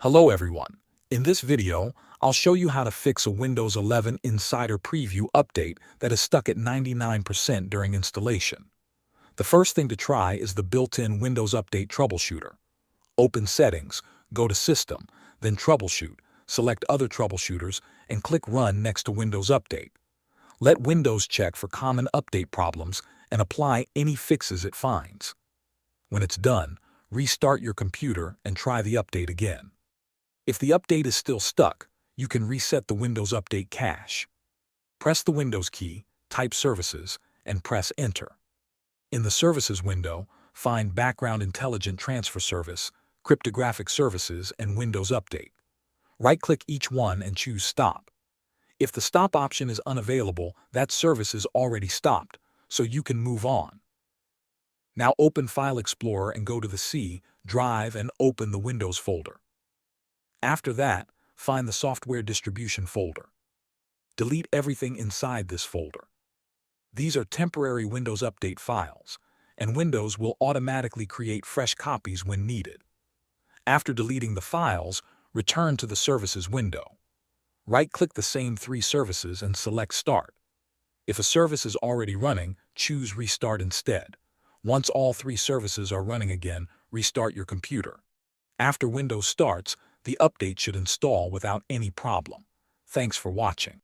Hello everyone. In this video, I'll show you how to fix a Windows 11 Insider Preview update that is stuck at 99% during installation. The first thing to try is the built-in Windows Update Troubleshooter. Open Settings, go to System, then Troubleshoot, select Other Troubleshooters, and click Run next to Windows Update. Let Windows check for common update problems and apply any fixes it finds. When it's done, restart your computer and try the update again. If the update is still stuck, you can reset the Windows Update cache. Press the Windows key, type Services, and press Enter. In the Services window, find Background Intelligent Transfer Service, Cryptographic Services, and Windows Update. Right-click each one and choose Stop. If the Stop option is unavailable, that service is already stopped, so you can move on. Now open File Explorer and go to the C drive and open the Windows folder. After that, find the Software Distribution folder. Delete everything inside this folder. These are temporary Windows Update files, and Windows will automatically create fresh copies when needed. After deleting the files, return to the Services window. Right-click the same three services and select Start. If a service is already running, choose Restart instead. Once all three services are running again, restart your computer. After Windows starts, the update should install without any problem. Thanks for watching.